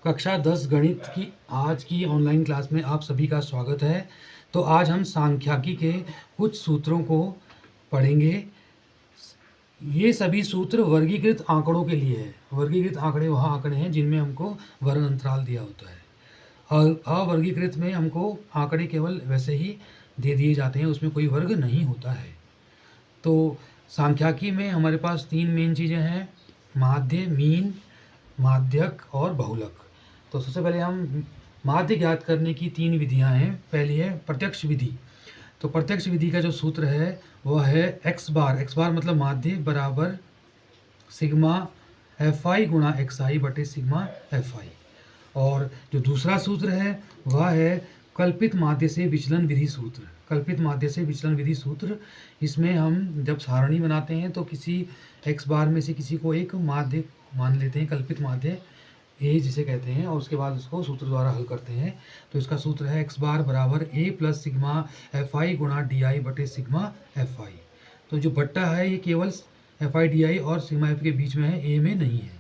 कक्षा 10 गणित की आज की ऑनलाइन क्लास में आप सभी का स्वागत है। तो आज हम सांख्यिकी के कुछ सूत्रों को पढ़ेंगे। ये सभी सूत्र वर्गीकृत आंकड़ों के लिए है। वर्गीकृत आंकड़े वह आंकड़े हैं जिनमें हमको वर्ग अंतराल दिया होता है, और अवर्गीकृत में हमको आंकड़े केवल वैसे ही दे दिए जाते हैं, उसमें कोई वर्ग नहीं होता है। तो सांख्यिकी में हमारे पास 3 मेन चीज़ें हैं: माध्य, मीन, माध्यक और बहुलक। तो सबसे पहले हम माध्य ज्ञात करने की 3 विधियां हैं। पहली है प्रत्यक्ष विधि। तो प्रत्यक्ष विधि का जो सूत्र है वह है x बार मतलब माध्य बराबर सिग्मा fi गुणा xi बटे सिग्मा fi। और जो दूसरा सूत्र है वह है कल्पित माध्य से विचलन विधि सूत्र। कल्पित माध्य से विचलन विधि सूत्र, इसमें हम जब सारणी बनाते हैं तो किसी x बार में से किसी को एक माध्य मान लेते हैं, कल्पित माध्य a जिसे कहते हैं, और उसके बाद उसको सूत्र द्वारा हल करते हैं। तो इसका सूत्र है x बार बराबर a प्लस सिग्मा fi गुणा di बटे सिग्मा fi। तो जो बट्टा है ये केवल fi di और सिग्मा f के बीच में है, a में नहीं है।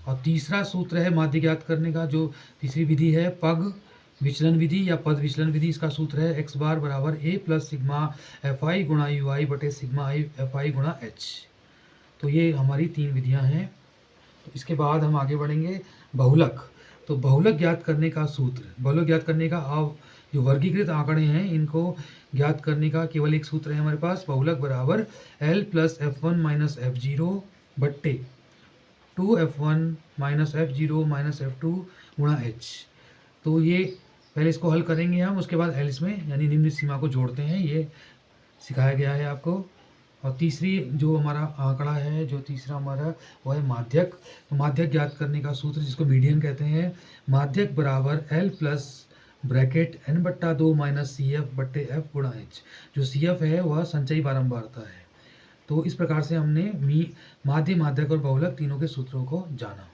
और तीसरा सूत्र है माध्य ज्ञात करने का, जो तीसरी विधि है पग विचलन विधि या पद विचलन विधि। इसका सूत्र है x बार बराबर a प्लस सिग्मा fi गुणा ui बटे सिग्मा fi गुणा h। तो ये हमारी 3 विधियां हैं। इसके बाद हम आगे बढ़ेंगे बहुलक। तो बहुलक ज्ञात करने का सूत्र, बहुलक ज्ञात करने का जो वर्गीकृत आंकड़े हैं इनको ज्ञात करने का केवल एक सूत्र है हमारे पास। बहुलक बराबर l plus f1 minus f0 बट्टे 2f1 minus f0 minus f2 गुणा h। तो ये पहले इसको हल करेंगे हम, उसके बाद l इसमें यानी निम्न सीमा को जोड़ते हैं, ये सिखाया गया है आपको। और तीसरी जो हमारा आंकड़ा है, जो तीसरा हमारा वो है माध्यक। तो माध्यक ज्ञात करने का सूत्र, जिसको मीडियन कहते हैं, माध्यक बराबर l प्लस ब्रैकेट n बट्टा 2 माइनस सी एफ बट्टे f गुणा h। जो सी एफ है वह संचयी बारंबारता है। तो इस प्रकार से हमने माध्य, माध्यक और बहुलक तीनों के सूत्रों को जाना।